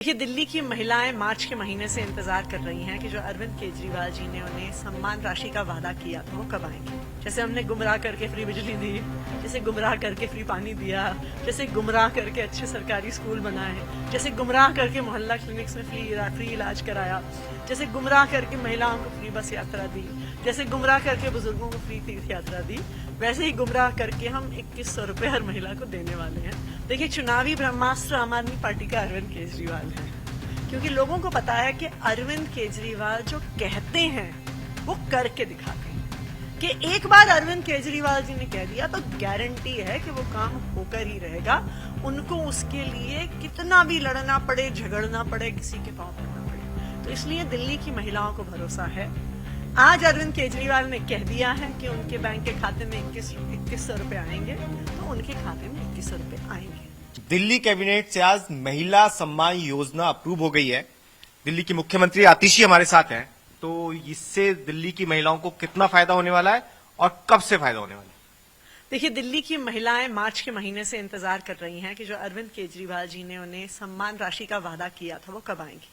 देखिए, दिल्ली की महिलाएं मार्च के महीने से इंतजार कर रही हैं कि जो अरविंद केजरीवाल जी ने उन्हें सम्मान राशि का वादा किया था वो कब आएंगे। जैसे हमने गुमराह करके फ्री बिजली दी, जैसे गुमराह करके फ्री पानी दिया, जैसे गुमराह करके अच्छे सरकारी स्कूल बनाए, जैसे गुमराह करके मोहल्ला क्लिनिक्स में फ्री इलाज कराया, जैसे गुमराह करके महिलाओं को फ्री बस यात्रा दी, जैसे गुमराह करके बुजुर्गों को फ्री तीर्थ यात्रा दी, वैसे ही गुमराह करके हम 2100 रुपए हर महिला को देने वाले हैं। देखिए, चुनावी ब्रह्मास्त्र आम आदमी पार्टी का अरविंद केजरीवाल है, क्योंकि लोगों को पता है कि अरविंद केजरीवाल जो कहते हैं वो करके दिखाते हैं। कि एक बार अरविंद केजरीवाल जी ने कह दिया तो गारंटी है कि वो काम होकर ही रहेगा। उनको उसके लिए कितना भी लड़ना पड़े, झगड़ना पड़े, किसी के पांव पड़ना पड़े। तो इसलिए दिल्ली की महिलाओं को भरोसा है। आज अरविंद केजरीवाल ने कह दिया है कि उनके बैंक के खाते में 2100 रुपए आएंगे, तो उनके खाते में 2100 रुपए आएंगे। दिल्ली कैबिनेट से आज महिला सम्मान योजना अप्रूव हो गई है। दिल्ली की मुख्यमंत्री आतिशी हमारे साथ हैं, तो इससे दिल्ली की महिलाओं को कितना फायदा होने वाला है और कब से फायदा होने वाला है? देखिए, दिल्ली की महिलाएं मार्च के महीने से इंतजार कर रही हैं कि जो अरविंद केजरीवाल जी ने उन्हें सम्मान राशि का वादा किया था वो कब आएंगी।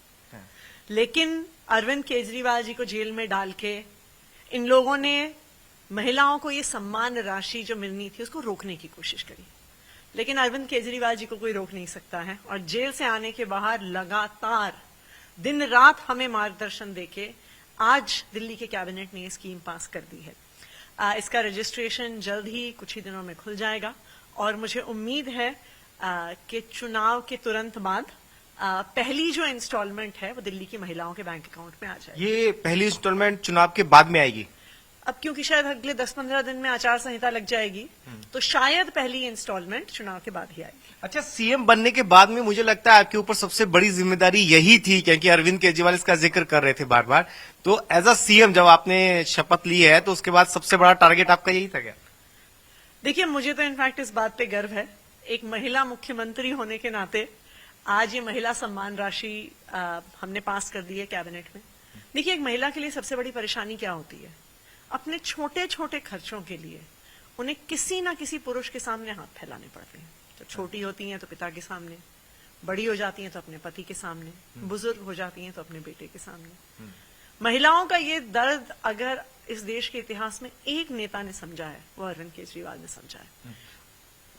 लेकिन अरविंद केजरीवाल जी को जेल में डाल के इन लोगों ने महिलाओं को ये सम्मान राशि जो मिलनी थी उसको रोकने की कोशिश करी। लेकिन अरविंद केजरीवाल जी को कोई रोक नहीं सकता है, और जेल से आने के बाहर लगातार दिन रात हमें मार्गदर्शन देके आज दिल्ली के कैबिनेट ने ये स्कीम पास कर दी है। इसका रजिस्ट्रेशन जल्द ही कुछ ही दिनों में खुल जाएगा, और मुझे उम्मीद है कि चुनाव के तुरंत बाद पहली जो इंस्टॉलमेंट है वो दिल्ली की महिलाओं के बैंक अकाउंट में आ जाएगी। ये पहली इंस्टॉलमेंट चुनाव के बाद में आएगी। अब क्योंकि शायद अगले 10-15 दिन में आचार संहिता लग जाएगी, तो शायद पहली इंस्टॉलमेंट चुनाव के बाद ही आएगी। अच्छा, सीएम बनने के बाद में मुझे लगता है आपके ऊपर सबसे बड़ी जिम्मेदारी यही थी, क्योंकि अरविंद केजरीवाल इसका जिक्र कर रहे थे बार बार। तो एज अ सीएम जब आपने शपथ ली है तो उसके बाद सबसे बड़ा टारगेट आपका यही था क्या? देखिए, मुझे तो इनफैक्ट इस बात पे गर्व है, एक महिला मुख्यमंत्री होने के नाते आज ये महिला सम्मान राशि हमने पास कर दी है कैबिनेट में। देखिए, एक महिला के लिए सबसे बड़ी परेशानी क्या होती है? अपने छोटे छोटे खर्चों के लिए उन्हें किसी ना किसी पुरुष के सामने हाथ फैलाने पड़ते हैं। तो छोटी होती हैं तो पिता के सामने, बड़ी हो जाती हैं तो अपने पति के सामने, बुजुर्ग हो जाती हैं तो अपने बेटे के सामने। महिलाओं का ये दर्द अगर इस देश के इतिहास में एक नेता ने समझा है वो अरविंद केजरीवाल ने समझा है।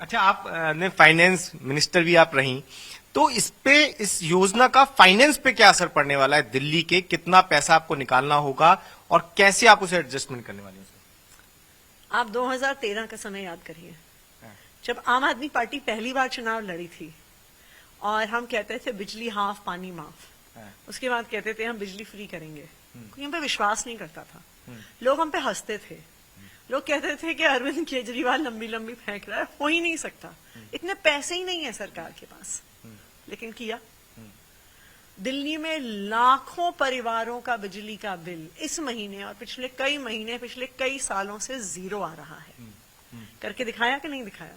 अच्छा, आप ने फाइनेंस मिनिस्टर भी आप रही, तो इस योजना का फाइनेंस पे क्या असर पड़ने वाला है? दिल्ली के कितना पैसा आपको निकालना होगा और कैसे आप उसे एडजस्टमेंट करने वाले हैं? आप 2013 का समय याद करिए, जब आम आदमी पार्टी पहली बार चुनाव लड़ी थी और हम कहते थे बिजली हाफ पानी माफ, उसके बाद कहते थे हम बिजली फ्री करेंगे। कोई हम पे विश्वास नहीं करता था, लोग हम पे हंसते थे, लोग कहते थे कि अरविंद केजरीवाल लंबी लंबी फेंक रहा है, हो ही नहीं सकता, इतने पैसे ही नहीं है सरकार के पास। लेकिन किया। दिल्ली में लाखों परिवारों का बिजली का बिल इस महीने और पिछले कई महीने, पिछले कई सालों से जीरो आ रहा है। करके दिखाया कि नहीं दिखाया?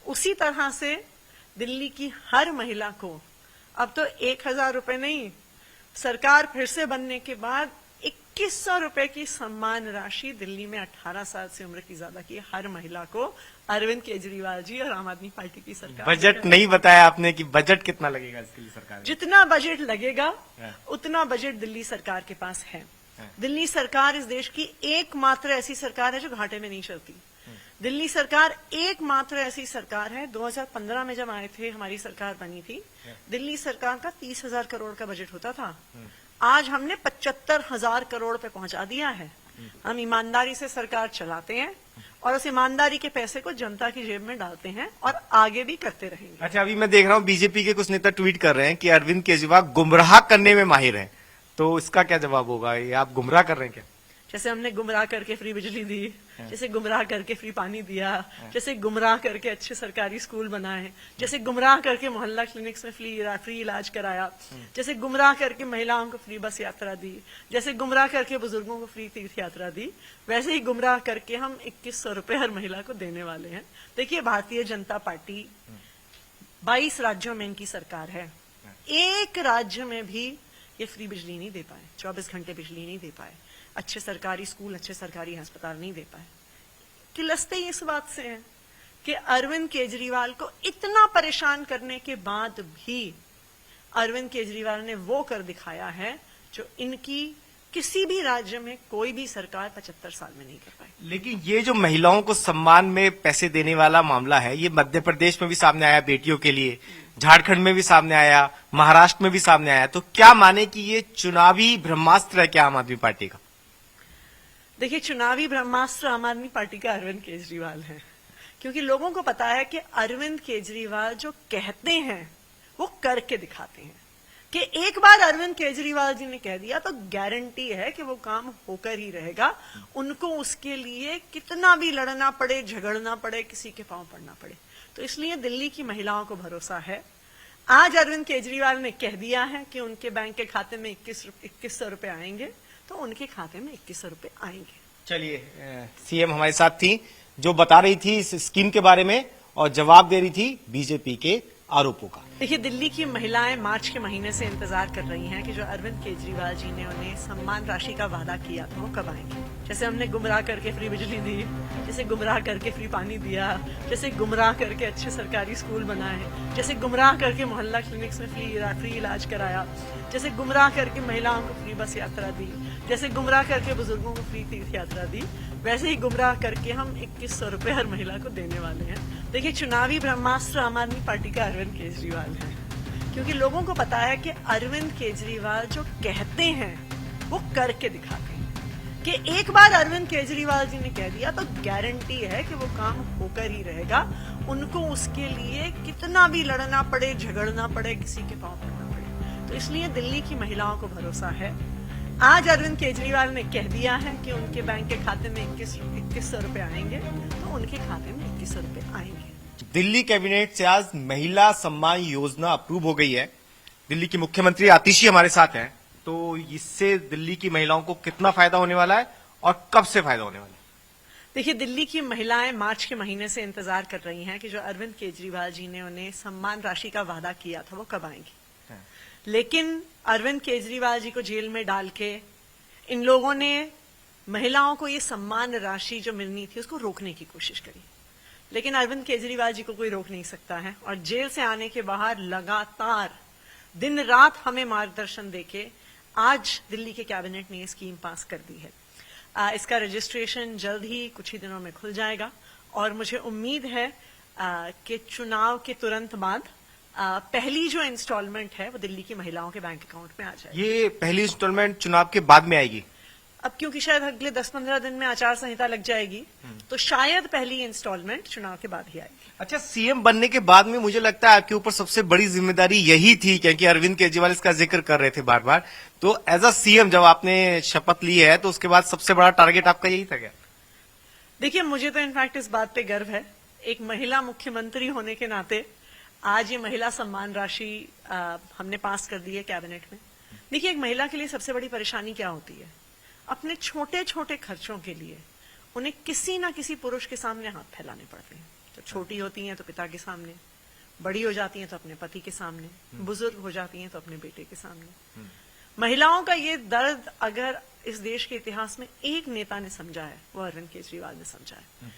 उसी तरह से दिल्ली की हर महिला को अब तो 1000 रुपए नहीं, सरकार फिर से बनने के बाद 2100 रुपए की सम्मान राशि दिल्ली में 18 साल से उम्र की ज्यादा की हर महिला को अरविंद केजरीवाल जी और आम आदमी पार्टी की सरकार। बजट नहीं बताया आपने कि बजट कितना लगेगा इसके लिए सरकार? जितना बजट लगेगा उतना बजट दिल्ली सरकार के पास है। दिल्ली सरकार इस देश की एकमात्र ऐसी सरकार है जो घाटे में नहीं चलती। दिल्ली सरकार एकमात्र ऐसी सरकार है, 2015 में जब आए थे, हमारी सरकार बनी थी, दिल्ली सरकार का 30,000 करोड़ का बजट होता था। आज हमने 75,000 करोड़ पे पहुंचा दिया है। हम ईमानदारी से सरकार चलाते हैं और उस ईमानदारी के पैसे को जनता की जेब में डालते हैं और आगे भी करते रहेंगे। अच्छा, अभी मैं देख रहा हूँ बीजेपी के कुछ नेता ट्वीट कर रहे हैं कि अरविंद केजरीवाल गुमराह करने में माहिर हैं, तो इसका क्या जवाब होगा? ये आप गुमराह कर रहे हैं क्या? जैसे हमने गुमराह करके फ्री बिजली दी, जैसे गुमराह करके फ्री पानी दिया, जैसे गुमराह करके अच्छे सरकारी स्कूल बनाए, जैसे गुमराह करके मोहल्ला क्लिनिक्स में फ्री इलाज कराया, जैसे गुमराह करके महिलाओं को फ्री बस यात्रा दी, जैसे गुमराह करके बुजुर्गों को फ्री तीर्थ यात्रा दी, वैसे ही गुमराह करके हम 2100 रुपए हर महिला को देने वाले हैं। देखिए, भारतीय जनता पार्टी 22 राज्यों में इनकी सरकार है, एक राज्य में भी ये फ्री बिजली नहीं दे पाए, 24 घंटे बिजली नहीं दे पाए, अच्छे सरकारी स्कूल, अच्छे सरकारी अस्पताल नहीं दे पाए। किलसते ही इस बात से हैं कि अरविंद केजरीवाल को इतना परेशान करने के बाद भी अरविंद केजरीवाल ने वो कर दिखाया है जो इनकी किसी भी राज्य में कोई भी सरकार 75 साल में नहीं कर पाई। लेकिन ये जो महिलाओं को सम्मान में पैसे देने वाला मामला है, ये मध्य प्रदेश में भी सामने आया बेटियों के लिए, झारखंड में भी सामने आया, महाराष्ट्र में भी सामने आया, तो क्या माने कि ये चुनावी ब्रह्मास्त्र है क्या आम आदमी पार्टी का? देखिए, चुनावी ब्रह्मास्त्र आम आदमी पार्टी का अरविंद केजरीवाल है, क्योंकि लोगों को पता है कि अरविंद केजरीवाल जो कहते हैं वो करके दिखाते हैं। कि एक बार अरविंद केजरीवाल जी ने कह दिया तो गारंटी है कि वो काम होकर ही रहेगा। उनको उसके लिए कितना भी लड़ना पड़े, झगड़ना पड़े, किसी के पांव पड़ना पड़े। तो इसलिए दिल्ली की महिलाओं को भरोसा है। आज अरविंद केजरीवाल ने कह दिया है कि उनके बैंक के खाते में 2100 रुपए आएंगे, तो उनके खाते में 2100 रुपए आएंगे। चलिए, सीएम हमारे साथ थी जो बता रही थी इस स्कीम के बारे में और जवाब दे रही थी बीजेपी के आरोपों का। देखिए, दिल्ली की महिलाएं मार्च के महीने से इंतजार कर रही हैं कि जो अरविंद केजरीवाल जी ने उन्हें सम्मान राशि का वादा किया था वो कब आएंगे। जैसे हमने गुमराह करके फ्री बिजली दी, जैसे गुमराह करके फ्री पानी दिया, जैसे गुमराह करके अच्छे सरकारी स्कूल बनाए, जैसे गुमराह करके मोहल्ला क्लिनिक्स में फ्री इलाज कराया, जैसे गुमराह करके महिलाओं को फ्री बस यात्रा दी, जैसे गुमराह करके बुजुर्गों को फ्री तीर्थ यात्रा दी, वैसे ही गुमराह करके हम 2100 रुपए हर महिला को देने वाले हैं। देखिए, चुनावी ब्रह्मास्त्र आम आदमी पार्टी का अरविंद केजरीवाल है, क्योंकि लोगों को पता है कि अरविंद केजरीवाल जो कहते हैं वो करके दिखाते हैं। कि एक बार अरविंद केजरीवाल जी ने कह दिया तो गारंटी है कि वो काम होकर ही रहेगा। उनको उसके लिए कितना भी लड़ना पड़े, झगड़ना पड़े, किसी के पांव पड़ना पड़े। तो इसलिए दिल्ली की महिलाओं को भरोसा है। आज अरविंद केजरीवाल ने कह दिया है कि उनके बैंक के खाते में 2100 रुपए आएंगे, तो उनके खाते में 2100 रुपए आएंगे। दिल्ली कैबिनेट से आज महिला सम्मान योजना अप्रूव हो गई है। दिल्ली की मुख्यमंत्री आतिशी हमारे साथ हैं, तो इससे दिल्ली की महिलाओं को कितना फायदा होने वाला है और कब से फायदा होने वाला है? देखिए, दिल्ली की महिलाएं मार्च के महीने से इंतजार कर रही हैं कि जो अरविंद केजरीवाल जी ने उन्हें सम्मान राशि का वादा किया था वो कब आएंगी। लेकिन अरविंद केजरीवाल जी को जेल में डाल के इन लोगों ने महिलाओं को ये सम्मान राशि जो मिलनी थी उसको रोकने की कोशिश करी। लेकिन अरविंद केजरीवाल जी को कोई रोक नहीं सकता है, और जेल से आने के बाहर लगातार दिन रात हमें मार्गदर्शन देके आज दिल्ली के कैबिनेट ने ये स्कीम पास कर दी है। इसका रजिस्ट्रेशन जल्द ही कुछ ही दिनों में खुल जाएगा, और मुझे उम्मीद है कि चुनाव के तुरंत बाद पहली जो इंस्टॉलमेंट है वो दिल्ली की महिलाओं के बैंक अकाउंट में आ जाएगी। ये पहली इंस्टॉलमेंट चुनाव के बाद में आएगी? अब क्योंकि शायद अगले 10-15 दिन में आचार संहिता लग जाएगी, तो शायद पहली इंस्टॉलमेंट चुनाव के बाद ही आएगी। अच्छा, सीएम बनने के बाद में मुझे लगता है आपके ऊपर सबसे बड़ी जिम्मेदारी यही थी, क्योंकि अरविंद केजरीवाल इसका जिक्र कर रहे थे बार बार। तो एज अ सीएम जब आपने शपथ ली है तो उसके बाद सबसे बड़ा टारगेट आपका यही था क्या? देखिए, मुझे तो इनफैक्ट इस बात पे गर्व है, एक महिला मुख्यमंत्री होने के नाते आज ये महिला सम्मान राशि हमने पास कर दी है कैबिनेट में। देखिए, एक महिला के लिए सबसे बड़ी परेशानी क्या होती है? अपने छोटे छोटे खर्चों के लिए उन्हें किसी ना किसी पुरुष के सामने हाथ फैलाने पड़ते हैं। तो छोटी होती हैं तो पिता के सामने, बड़ी हो जाती हैं तो अपने पति के सामने, बुजुर्ग हो जाती हैं तो अपने बेटे के सामने। महिलाओं का ये दर्द अगर इस देश के इतिहास में एक नेता ने समझा है वो अरविंद केजरीवाल ने समझा है।